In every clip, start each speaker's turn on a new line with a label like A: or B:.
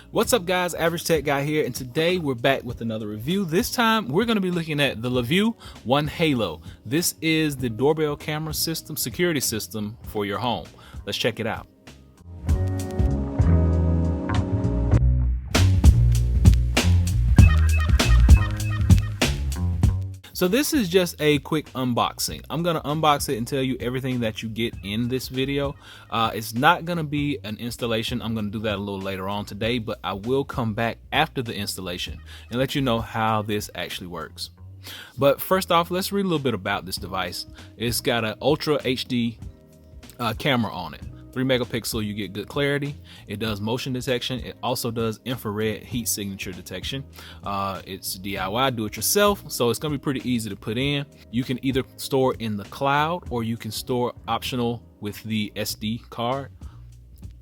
A: What's up guys, Average Tech Guy here, and today we're back with another review. This time we're going to be looking at the LaView One Halo. This is the doorbell camera system, security system for your home. Let's check it out. So this is just a quick unboxing. I'm gonna unbox it and tell you everything that you get in this video. It's not gonna be an installation. I'm gonna do that a little later on today, but I will come back after the installation and let you know how this actually works. But first off, let's read a little bit about this device. It's got an Ultra HD camera on it. 3 megapixel, you get good clarity. It does motion detection. It also does infrared heat signature detection. It's DIY, do it yourself, so it's gonna be pretty easy to put in. You can either store in the cloud or you can store optional with the SD card,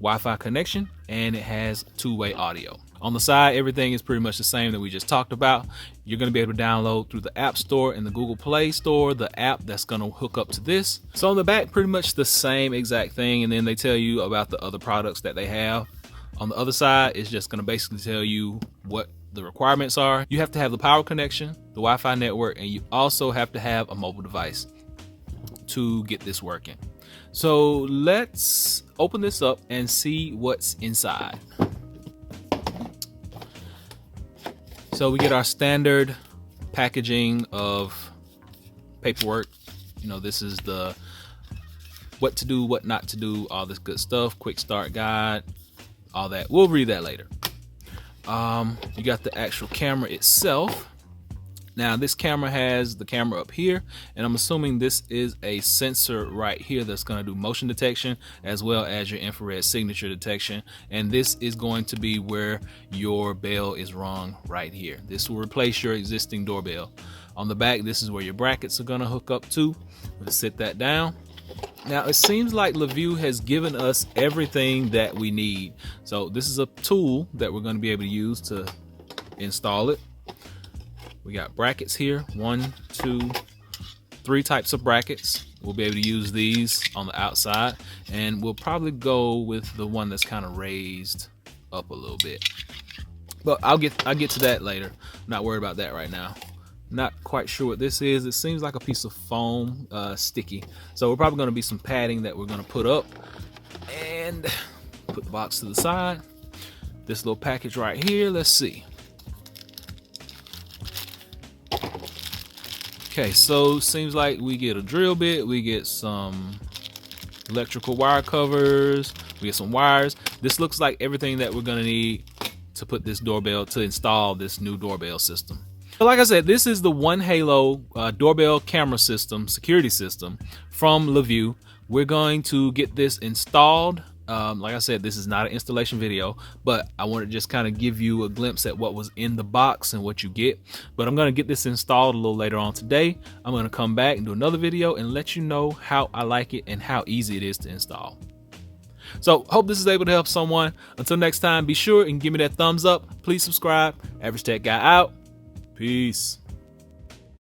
A: Wi-Fi connection, and it has two-way audio. On the side, everything is pretty much the same that we just talked about. You're going to be able to download through the App Store and the Google Play Store the app that's going to hook up to this. So on the back, pretty much the same exact thing, and then they tell you about the other products that they have. On the other side, it's just going to basically tell you what the requirements are. You have to have the power connection, the Wi-Fi network, and you also have to have a mobile device to get this working. So let's open this up and see what's inside. So we get our standard packaging of paperwork. You know, this is the what to do, what not to do, all this good stuff, quick start guide, all that. We'll read that later. You got the actual camera itself. Now this camera has the camera up here, and I'm assuming this is a sensor right here that's going to do motion detection as well as your infrared signature detection, and this is going to be where your bell is rung right here. This will replace your existing doorbell. On the back, this is where your brackets are going to hook up to. Let's sit that down. Now it seems like LaView has given us everything that we need. So this is a tool that we're going to be able to use to install it. We got brackets here, 1, 2, 3 types of brackets. We'll be able to use these on the outside, and we'll probably go with the one that's kind of raised up a little bit. But I'll get to that later. I'm not worried about that right now. Not quite sure what this is. It seems like a piece of foam, sticky. So we're probably going to be some padding that we're going to put up, and put the box to the side. This little package right here. Let's see. Okay, so seems like we get a drill bit, we get some electrical wire covers, we get some wires. This looks like everything that we're gonna need to put this doorbell, to install this new doorbell system. So like I said, this is the One Halo doorbell camera system, security system from LaView. We're going to get this installed. Like I said, this is not an installation video, but I want to just kind of give you a glimpse at what was in the box and what you get. But I'm going to get this installed a little later on today. I'm going to come back and do another video and let you know how I like it and how easy it is to install. So hope this is able to help someone. Until next time, be sure and give me that thumbs up. Please subscribe. Average Tech Guy out. Peace.